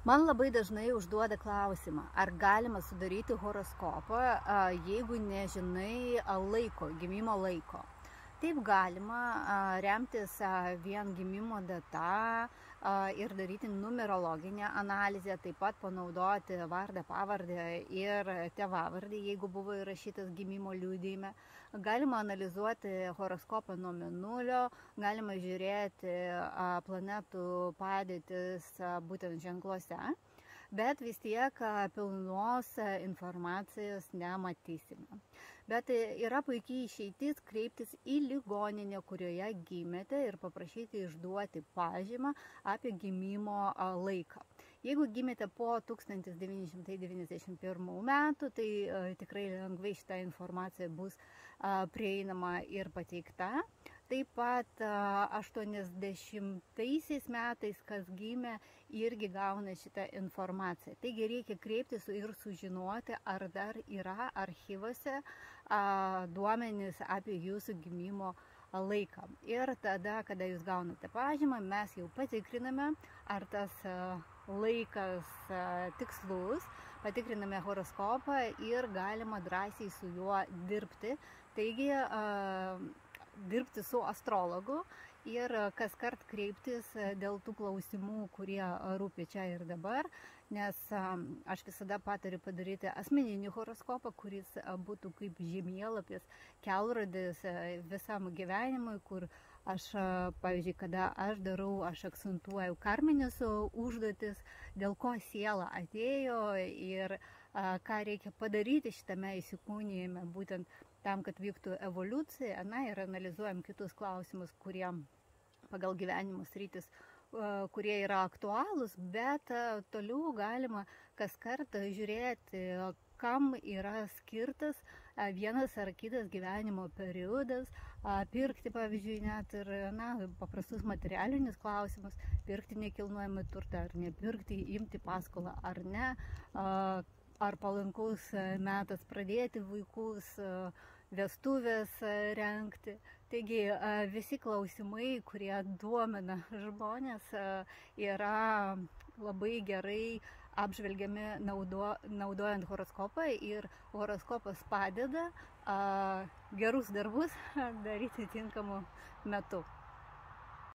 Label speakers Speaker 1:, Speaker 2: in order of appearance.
Speaker 1: Man labai dažnai užduoda klausimą, ar galima sudaryti horoskopą, jeigu nežinai gimimo laiko. Taip galima remtis vien gimimo data ir daryti numerologinę analizę, taip pat panaudoti vardą, pavardę ir tėvavardį, jeigu buvo įrašytas gimimo liudijime. Galima analizuoti horoskopą nuo mėnulio, galima žiūrėti planetų padėtis būtent ženkluose, bet vis tiek pilnos informacijos nematysime. Bet yra puikiai išeitis kreiptis į ligoninę, kurioje gimėte, ir paprašyti išduoti pažymą apie gimimo laiką. Jeigu gimėte po 1991 metų, tai tikrai lengvai šitą informaciją bus prieinama ir pateikta. Taip pat 80 metais, kas gimė, irgi gauna šitą informaciją. Taigi reikia kreiptis ir sužinoti, ar dar yra archyvose duomenys apie jūsų gimimo laiką. Ir tada, kada jūs gaunate pažymą, mes jau patikriname, ar tas laikas tikslus, patikriname horoskopą ir galima drąsiai su juo dirbti. Taigi, dirbti su astrologu ir kas kart kreiptis dėl tų klausimų, kurie rūpi čia ir dabar, nes aš visada patariu padaryti asmeninį horoskopą, kuris būtų kaip žemėlapis, kelrodis visam gyvenimui, kur aš, pavyzdžiui, kada aš darau, aš akcentuoju karmines užduotis, dėl ko siela atėjo ir ką reikia padaryti šitame įsikūnijime, būtent tam, kad vyktų evoliucija, ir analizuojam kitus klausimus, kurie pagal gyvenimo sritis, kurie yra aktualūs, bet toliau galima kas kartą žiūrėti, kam yra skirtas vienas ar kitas gyvenimo periodas, pirkti, pavyzdžiui, net ir paprastus materialinius klausimus, pirkti nekilnojamą turtą ar nepirkti, imti paskolą ar ne, ar palankus metas pradėti vaikus, vestuvės rengti. Taigi visi klausimai, kurie domina žmonės, yra labai gerai apžvelgiami naudojant horoskopą, ir horoskopas padeda gerus darbus daryti tinkamu metu.